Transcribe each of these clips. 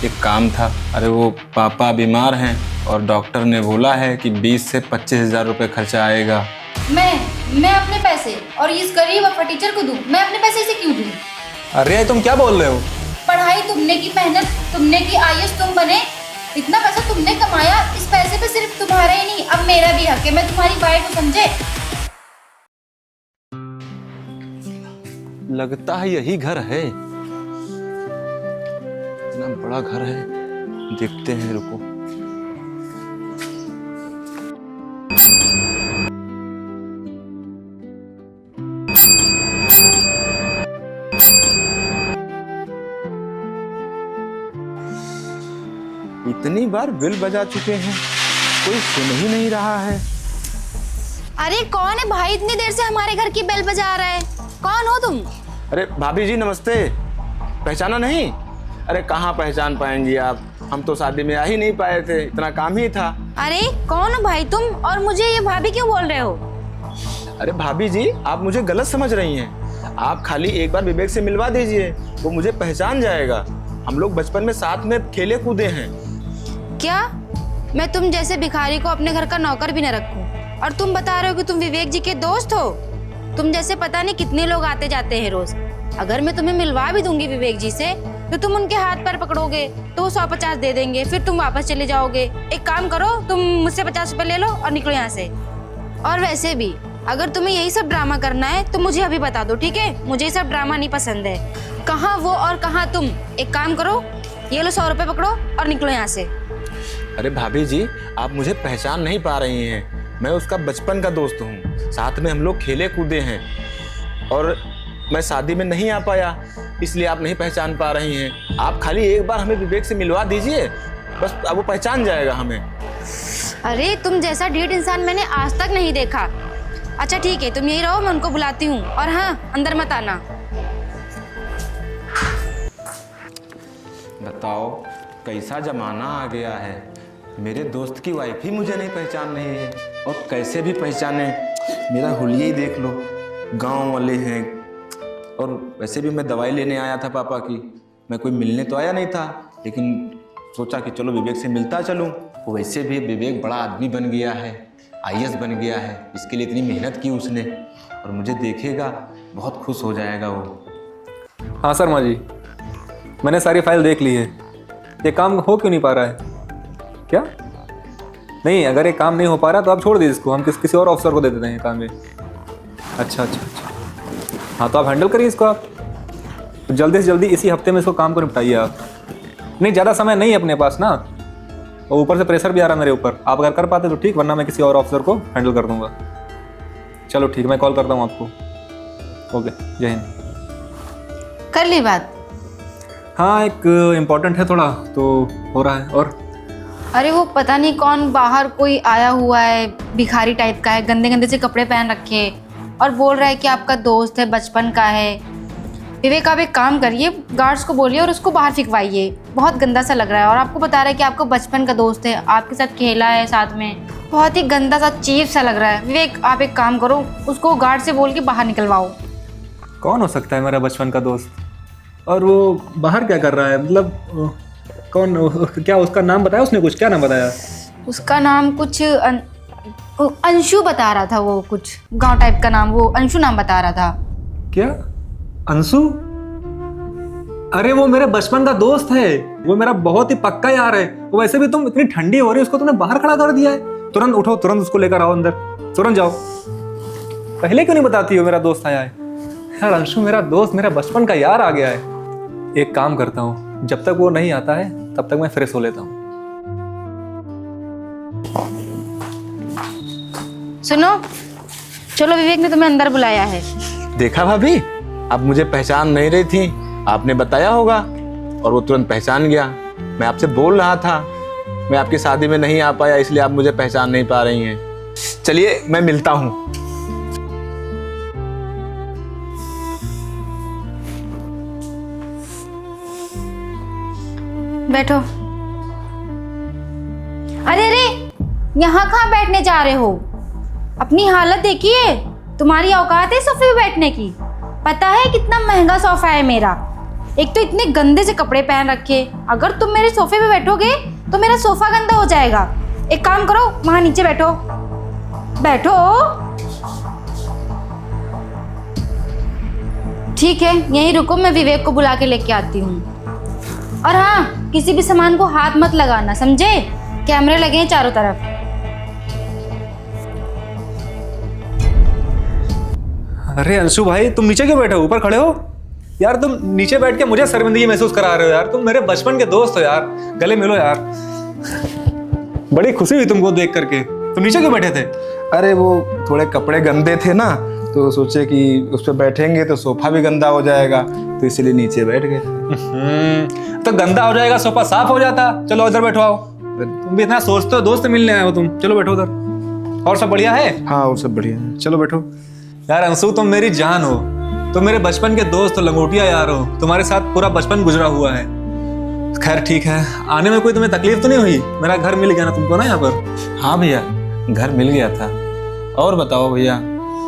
एक काम था। अरे वो पापा बीमार हैं और डॉक्टर ने बोला है कि 20 से 25,000 रुपये खर्चा आएगा। मैं अपने पैसे और इस गरीब और टीचर को दूं? मैं अपने पैसे इसे क्यों दूं? अरे तुम क्या बोल रहे हो? पढ़ाई तुमने की, मेहनत तुमने की, आईएएस तुम बने, इतना पैसा तुमने कमाया। इस पैसे पे सिर्फ तुम्हारा ही नहीं, अब मेरा भी हक है। मैं तुम्हारी वाइफ हूं, समझे? लगता है यही घर है। इतना बड़ा घर है, देखते हैं, रुको। इतनी बार बिल बजा चुके हैं, कोई सुन ही नहीं रहा है। अरे कौन है भाई इतनी देर से हमारे घर की बेल बजा रहा है? कौन हो तुम? अरे भाभी जी नमस्ते, पहचाना नहीं? अरे कहाँ पहचान पाएंगी आप, हम तो शादी में आ ही नहीं पाए थे, इतना काम ही था। अरे कौन हो भाई तुम, और मुझे ये भाभी क्यों बोल रहे हो? अरे भाभी जी आप मुझे गलत समझ रही हैं। आप खाली एक बार विवेक से मिलवा दीजिए, वो मुझे पहचान जाएगा। हम लोग बचपन में साथ में खेले कूदे हैं। क्या मैं तुम जैसे भिखारी को अपने घर का नौकर भी न रखूं? और तुम बता रहे हो कि तुम विवेक जी के दोस्त हो? तुम जैसे पता नहीं कितने लोग आते जाते हैं रोज। अगर मैं तुम्हें मिलवा भी दूंगी विवेक जी से तो तुम उनके हाथ पर पकड़ोगे तो 150 दे देंगे, फिर तुम वापस चले जाओगे। एक काम करो, तुम मुझसे 50 रुपए ले लो और निकलो यहाँ से। और वैसे भी अगर तुम्हें यही सब ड्रामा करना है तो मुझे अभी बता दो, ठीक है? मुझे ये सब ड्रामा नहीं पसंद है। कहाँ वो और कहाँ तुम? एक काम करो, ये लो 100 रुपए पकड़ो और निकलो यहाँ से। अरे भाभी जी आप मुझे पहचान नहीं पा रही हैं। मैं उसका बचपन का दोस्त हूँ, साथ में हम लोग खेले कूदे हैं और मैं शादी में नहीं आ पाया, इसलिए आप नहीं पहचान पा रही हैं। आप खाली एक बार हमें विवेक से मिलवा दीजिए, बस अब वो पहचान जाएगा हमें। अरे तुम जैसा ढीठ इंसान मैंने आज तक नहीं देखा। अच्छा ठीक है, तुम यही रहो, मैं उनको बुलाती हूँ। और हाँ, अंदर मत आना। बताओ कैसा जमाना आ गया है, मेरे दोस्त की वाइफ ही मुझे नहीं पहचान रही है। और कैसे भी पहचाने, मेरा हुलिया ही देख लो, गांव वाले हैं। और वैसे भी मैं दवाई लेने आया था पापा की, मैं कोई मिलने तो आया नहीं था, लेकिन सोचा कि चलो विवेक से मिलता चलूं। वैसे भी विवेक बड़ा आदमी बन गया है, आईएएस बन गया है, इसके लिए इतनी मेहनत की उसने, और मुझे देखेगा बहुत खुश हो जाएगा वो। हाँ शर्मा जी, मैंने सारी फाइल देख ली है। ये काम हो क्यों नहीं पा रहा है? क्या नहीं, अगर ये काम नहीं हो पा रहा तो आप छोड़ दीजिए इसको, हम किसी और ऑफिसर को दे देते हैं काम ये। अच्छा, हाँ तो आप हैंडल करिए इसको। आप तो जल्दी से जल्दी इसी हफ्ते में इसको काम को निपटाइए आप। नहीं ज़्यादा समय नहीं है अपने पास ना, और ऊपर से प्रेशर भी आ रहा है मेरे ऊपर। आप अगर कर पाते तो ठीक, वरना मैं किसी और ऑफिसर को हैंडल कर दूंगा। चलो ठीक, मैं कॉल करता हूँ आपको। ओके, जय हिंद। कर ली बात? हाँ एक इम्पोर्टेंट है थोड़ा, तो हो रहा है। और अरे वो पता नहीं कौन बाहर कोई आया हुआ है, भिखारी टाइप का है, गंदे गंदे से कपड़े पहन रखे, और बोल रहा है कि आपका दोस्त है, बचपन का है। विवेक आप एक काम करिए, गार्ड्स को बोलिए और उसको बाहर फिकवाइए, बहुत गंदा सा लग रहा है। और आपको बता रहा है कि आपका बचपन का दोस्त है, आपके साथ खेला है साथ में, बहुत ही गंदा सा चीप सा लग रहा है। विवेक आप एक काम करो, उसको गार्ड से बोल के बाहर निकलवाओ। कौन हो सकता है मेरा बचपन का दोस्त? और वो बाहर क्या कर रहा है? मतलब कौन, क्या उसका नाम बताया उसने? कुछ क्या नाम बताया उसका? नाम कुछ अंशु बता रहा था, वो कुछ गांव टाइप का नाम, वो अंशु नाम बता रहा था। क्या अंशु? अरे वो मेरे बचपन का दोस्त है, वो मेरा बहुत ही पक्का यार है। वो वैसे भी तुम इतनी ठंडी हो रही है, उसको तुमने बाहर खड़ा कर दिया है। तुरंत उठो, तुरंत उसको लेकर आओ अंदर, तुरंत जाओ। पहले क्यों नहीं बताती हो मेरा दोस्त आया है? यार अंशु मेरा दोस्त, मेरा बचपन का यार आ गया है। एक काम करता हूँ, जब तक वो नहीं आता है तब तक मैं फ्रेश हो लेता हूँ। सुनो, चलो विवेक ने तुम्हें अंदर बुलाया है। देखा भाभी, आप मुझे पहचान नहीं रही थी, आपने बताया होगा और वो तुरंत पहचान गया। मैं आपसे बोल रहा था, मैं आपकी शादी में नहीं आ पाया, इसलिए आप मुझे पहचान नहीं पा रही हैं। चलिए मैं मिलता हूँ। बैठो। अरे अरे, यहाँ कहाँ बैठने जा रहे हो? अपनी हालत देखिए, तुम्हारी औकात है सोफे पे बैठने की? पता है कितना महंगा सोफा है मेरा? एक तो इतने गंदे से कपड़े पहन रखे। अगर तुम मेरे सोफे पे बैठोगे तो मेरा सोफा गंदा हो जाएगा। एक काम करो, वहां नीचे बैठो। बैठो। ठीक है, यहीं रुको, मैं विवेक को बुला के लेके आती हूँ। और हाँ, किसी भी सामान को हाथ मत लगाना, समझे? कैमरे लगे हैं चारों तरफ। अरे अंशु भाई, तुम नीचे क्यों बैठे हो? ऊपर खड़े हो यार। तुम नीचे बैठ के मुझे शर्मिंदगी महसूस करा रहे हो यार। तुम मेरे बचपन के दोस्त हो यार, गले मिलो यार। बड़ी खुशी हुई तुमको देख करके। तुम नीचे क्यों बैठे थे? अरे वो थोड़े कपड़े गंदे थे ना, तो सोचे कि उस पर बैठेंगे तो सोफा भी गंदा हो जाएगा, तो इसलिए नीचे बैठ गए। तो गंदा हो जाएगा, सोफा साफ हो जाता। चलो इधर बैठो आओ। तुम भी इतना सोचते हो, दोस्त मिलने आए हो तुम। चलो बैठो उधर। और सब बढ़िया है? हाँ, वो सब बढ़िया है, चलो बैठो। यार अंशु, तुम मेरी जान हो, तुम मेरे बचपन के दोस्त हो, लंगोटिया यार हो। तुम्हारे साथ पूरा बचपन गुजरा हुआ है। खैर ठीक है, आने में कोई तुम्हें तकलीफ तो नहीं हुई? मेरा घर मिल गया ना तुमको ना यहाँ पर? हाँ भैया, घर मिल गया था। और बताओ भैया,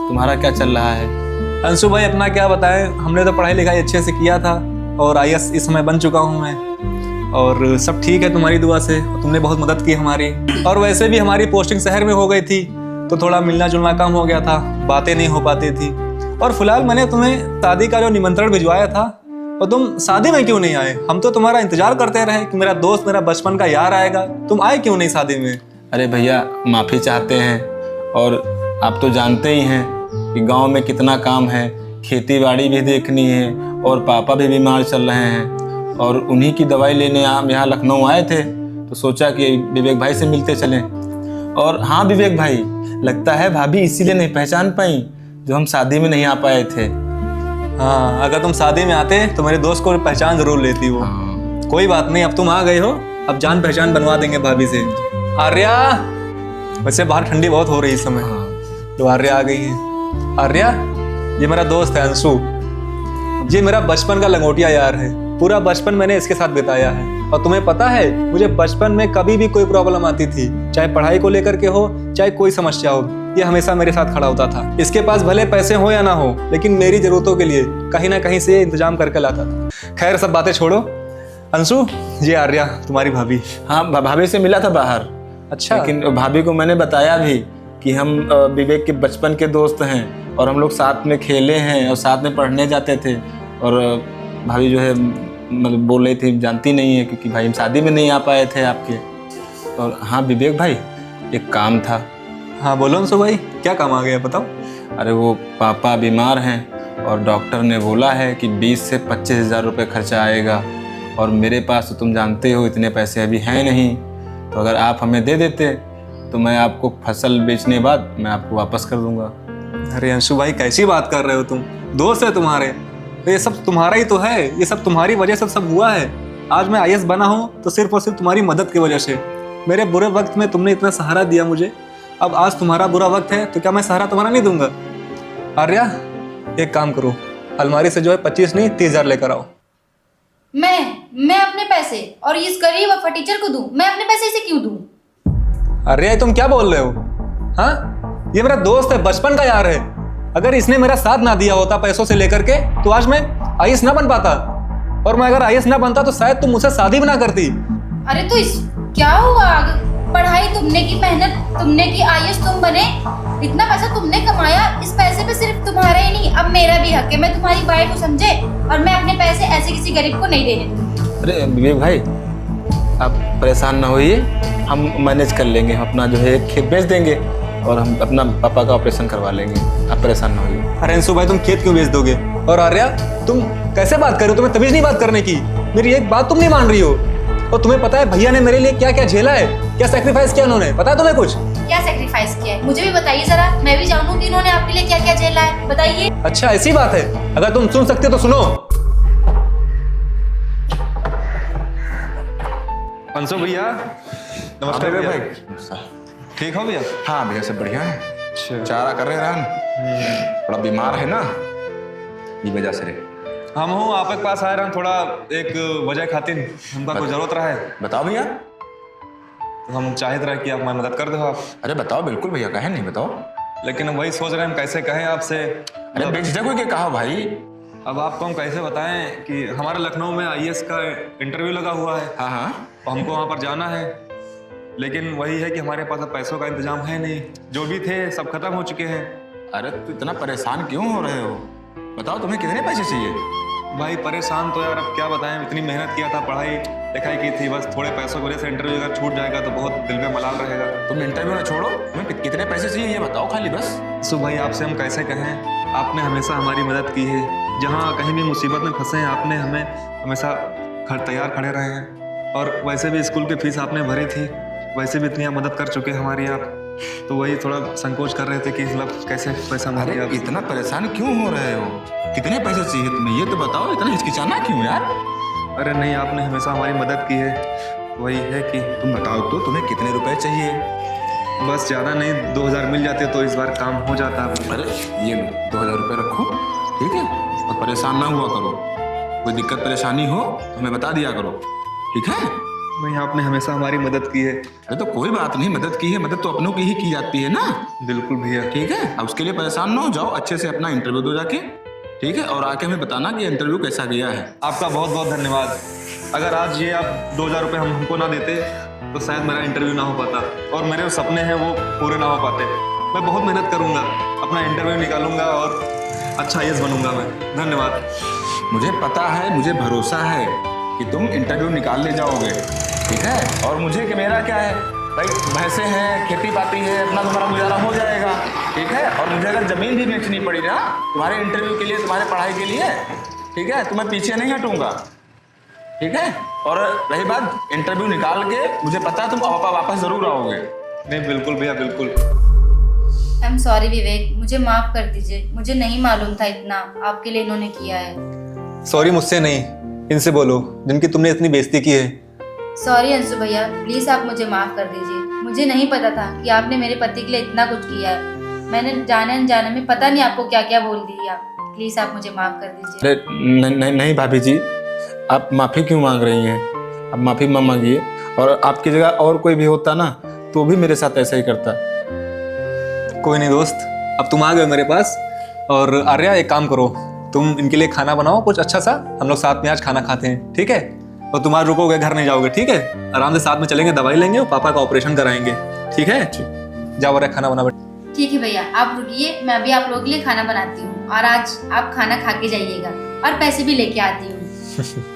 तुम्हारा क्या चल रहा है? अंशु भाई अपना क्या बताएं, हमने तो पढ़ाई लिखाई अच्छे से किया था और IAS इस समय बन चुका हूँ मैं। और सब ठीक है तुम्हारी दुआ से, तुमने बहुत मदद की हमारी। और वैसे भी हमारी पोस्टिंग शहर में हो गई थी, तो थोड़ा मिलना जुलना कम हो गया था, बातें नहीं हो पाती थी। और फिलहाल मैंने तुम्हें शादी का जो निमंत्रण भिजवाया था, और तुम शादी में क्यों नहीं आए? हम तो तुम्हारा इंतजार करते रहे कि मेरा दोस्त, मेरा बचपन का यार आएगा। तुम आए क्यों नहीं शादी में? अरे भैया, माफ़ी चाहते हैं। और आप तो जानते ही हैं कि गांव में कितना काम है, खेती बाड़ी भी देखनी है, और पापा भी बीमार चल रहे हैं। और उन्हीं की दवाई लेने हम यहाँ लखनऊ आए थे, तो सोचा कि विवेक भाई से मिलते चलें। और हाँ विवेक भाई, लगता है भाभी इसीलिए नहीं पहचान पाई जो हम शादी में नहीं आ पाए थे। हाँ, अगर तुम शादी में आते तो मेरे दोस्त को पहचान जरूर लेती वो। कोई बात नहीं, अब तुम आ गए हो, अब जान पहचान बनवा देंगे भाभी से। आर्या, वैसे बाहर ठंडी बहुत हो रही है इस समय। तो आर्या आ गई है। आर्या, ये मेरा दोस्त है अंशु। ये मेरा बचपन का लंगोटिया यार है। पूरा बचपन मैंने इसके साथ बिताया है। और तुम्हें पता है, मुझे बचपन में कभी भी कोई प्रॉब्लम आती थी, चाहे पढ़ाई को लेकर के हो, चाहे कोई समस्या हो, ये हमेशा मेरे साथ खड़ा होता था। इसके पास भले पैसे हो या ना हो, लेकिन मेरी जरूरतों के लिए कहीं ना कहीं से ये इंतजाम करके लाता था। खैर सब बातें छोड़ो। अंशु, ये आर्या तुम्हारी भाभी। हाँ, भाभी से मिला था बाहर। अच्छा। लेकिन भाभी को मैंने बताया भी कि हम विवेक के बचपन के दोस्त हैं, और हम लोग साथ में खेले हैं और साथ में पढ़ने जाते थे। और भाभी जो है मतलब बोल रही थी, जानती नहीं है, क्योंकि भाई हम शादी में नहीं आ पाए थे आपके। और हाँ विवेक भाई, एक काम था। हाँ बोलो अंशु भाई, क्या काम आ गया बताओ। अरे वो पापा बीमार हैं, और डॉक्टर ने बोला है कि 20 से 25 हज़ार रुपये खर्चा आएगा। और मेरे पास तो तुम जानते हो इतने पैसे अभी हैं नहीं। तो अगर आप हमें दे देते तो मैं आपको फसल बेचने के बाद मैं आपको वापस कर दूंगा। अरे अंशु भाई, कैसी बात कर रहे हो तुम? दोस्त है तुम्हारे, तो ये सब तुम्हारा ही तो है। ये सब तुम्हारी वजह से सब हुआ है। आज मैं IAS बना हूँ तो सिर्फ और सिर्फ तुम्हारी मदद की वजह से। मेरे बुरे वक्त में तुमने इतना सहारा दिया मुझे। अब आज तुम्हारा बुरा वक्त है, तो क्या मैं सहारा तुम्हारा नहीं दूंगा? आर्या, एक काम करो, अलमारी से जो है 25 नहीं 30 हज़ार लेकर आओ। मैं अपने पैसे और इस गरीब और फटीचर को दूं? मैं अपने पैसे इसे क्यों दूं? अरे तुम क्या बोल रहे हो? हाँ, ये मेरा दोस्त है, बचपन का यार है। अगर इसने मेरा साथ ना दिया होता पैसों से लेकर के, तो आज मैं IAS ना बन पाता। और मैं अगर IAS ना बनता तो शायद तुम मुझसे शादी भी ना करती। अरे तो क्या हुआ? पढ़ाई तुमने की, मेहनत तुमने की, IAS तुम बने, इतना पैसा तुमने कमाया। इस पैसे पे सिर्फ तुम्हारा ही नहीं, अब मेरा भी हक है। मैं तुम्हारी वाइफ को समझे, और मैं अपने पैसे ऐसे किसी गरीब को नहीं देने दूंगी। अरे विवेक भाई, आप परेशान ना होइए, हम मैनेज कर लेंगे। हम अपना जो है खेत बेच देंगे, और हम अपना पापा का ऑपरेशन करवा लेंगे। आप परेशान ना होइए। अरे अंशु भाई, तुम खेत क्यों बेच दोगे? और आर्या, तुम कैसे बात कर रहे हो? तुम्हें तमीज नहीं बात करने की? मेरी एक बात तुम नहीं मान रही हो। और तुम्हें पता है भैया ने मेरे लिए क्या क्या झेला है, क्या सैक्रिफाइस किया उन्होंने? पता है तुम्हें कुछ? क्या सैक्रिफाइस किया है? मुझे भी बताइए जरा, मैं भी जानूं कि इन्होंने आपके लिए क्या क्या झेला है। बताइए। अच्छा ऐसी बात है, अगर तुम सुन सकते हो तो सुनो। अंशु भैया, नमस्कार भैया। ठीक हो भैया? हाँ भैया, सब बढ़िया है। चारा कर रहे हैं, थोड़ा बीमार है ना, ये वजह से रहे। हम हूँ आपके पास आए रहा, थोड़ा एक वजह खातिर हमका कोई जरूरत रहा है। बताओ भैया। तो हम चाहते रहे कि आप हमारी मदद कर दो आप। अरे बताओ, बिल्कुल भैया, कहे नहीं, बताओ। लेकिन हम वही सोच रहे हैं हम कैसे कहें आपसे। अरे बेझिझक होके कहा भाई, अब आपको हम कैसे बताएं कि हमारे लखनऊ में आईएएस का इंटरव्यू लगा हुआ है। हाँ हाँ। तो हमको वहाँ पर जाना है, लेकिन वही है कि हमारे पास अब पैसों का इंतजाम है नहीं। जो भी थे सब खत्म हो चुके हैं। अरे तो इतना परेशान क्यों हो रहे हो? बताओ तुम्हें कितने पैसे चाहिए? भाई परेशान तो यार अब क्या बताएं, इतनी मेहनत किया था, पढ़ाई लिखाई की थी, बस थोड़े पैसों की वजह से इंटरव्यू अगर छूट जाएगा तो बहुत दिल में मलाल रहेगा। तुम इंटरव्यू ना छोड़ो, तुम्हें कितने पैसे चाहिए ये बताओ खाली बस। सो भाई आपसे हम कैसे कहें, आपने हमेशा हमारी मदद की है। जहाँ कहीं भी मुसीबत में फंसे हैं आपने हमें हमेशा तैयार खड़े रहे हैं। और वैसे भी स्कूल की फीस आपने भरी थी, वैसे भी इतनी मदद कर चुके हैं हमारी आप। तो वही थोड़ा संकोच कर रहे थे कि मतलब कैसे पैसा अरे मांगे आप। इतना परेशान क्यों हो रहे हो? कितने पैसे चाहिए तुम्हें ये तो बताओ, इतना हिचकिचाना क्यों यार? अरे नहीं, आपने हमेशा हमारी मदद की है। वही है कि तुम बताओ तो तुम्हें कितने रुपए चाहिए? बस ज़्यादा नहीं, 2000 मिल जाते तो इस बार काम हो जाता। अरे ये लो 2000 रुपये रखो, ठीक है? और परेशान ना हुआ करो, कोई दिक्कत परेशानी हो तो हमें बता दिया करो, ठीक है? नहीं, आपने हमेशा हमारी मदद की है। अरे तो कोई बात नहीं, मदद की है, मदद तो अपनों की ही की जाती है ना। बिल्कुल भैया। ठीक है, अब उसके लिए परेशान ना हो, जाओ अच्छे से अपना इंटरव्यू दो जाके, ठीक है? और आके हमें बताना कि इंटरव्यू कैसा गया है। आपका बहुत बहुत धन्यवाद। अगर आज ये आप 2000 रुपये हमको ना देते तो शायद मेरा इंटरव्यू ना हो पाता और मेरे जो सपने हैं वो पूरे ना हो पाते। मैं बहुत मेहनत करूँगा, अपना इंटरव्यू निकालूंगा और अच्छा आईएएस बनूंगा मैं। धन्यवाद। मुझे पता है, मुझे भरोसा है कि तुम इंटरव्यू निकाल ले जाओगे, ठीक है? और मुझे कि मेरा क्या है भाई, भैंसे हैं, खेती बाती है, अपना तुम्हारा गुजारा हो जाएगा, ठीक है? और मुझे अगर ज़मीन भी बेचनी पड़ी ना तुम्हारे इंटरव्यू के लिए, तुम्हारे पढ़ाई के लिए, ठीक है, तो मैं पीछे नहीं हटूंगा, ठीक है? और रही बात इंटरव्यू निकाल के, मुझे पता है तुम वापस ज़रूर आओगे। नहीं बिल्कुल भैया, बिल्कुल। आई एम सॉरी विवेक, मुझे माफ कर दीजिए, मुझे नहीं मालूम था इतना आपके लिए इन्होंने किया है। सॉरी मुझसे नहीं, इनसे बोलो जिनकी तुमने इतनी बेइज्जती की है। सॉरी अंशु भैया, प्लीज़ आप मुझे माफ़ कर दीजिए। मुझे नहीं पता था कि आपने मेरे पति के लिए इतना कुछ किया है। मैंने जाने अनजाने में पता नहीं आपको क्या क्या बोल दिया। प्लीज़ आप मुझे माफ़ कर दीजिए। अरे नहीं भाभी जी, आप माफ़ी क्यों मांग रही हैं? आप माफ़ी मत मांगिए, और आपकी जगह और कोई भी होता ना तो भी मेरे साथ ऐसा ही करता। कोई नहीं दोस्त, अब तुम आ गए मेरे पास। और आर्या एक काम करो, तुम इनके लिए खाना बनाओ कुछ अच्छा सा, हम लोग साथ में आज खाना खाते हैं, ठीक है? और तुम आज रुकोगे, घर नहीं जाओगे, ठीक है? आराम से साथ में चलेंगे, दवाई लेंगे और पापा का ऑपरेशन कराएंगे, ठीक है? जाओ आर्या खाना बना। ठीक है भैया, आप रुकिए, मैं अभी आप लोगों के लिए खाना बनाती हूँ और आज आप खाना खा के जाइएगा और पैसे भी लेके आती हूँ।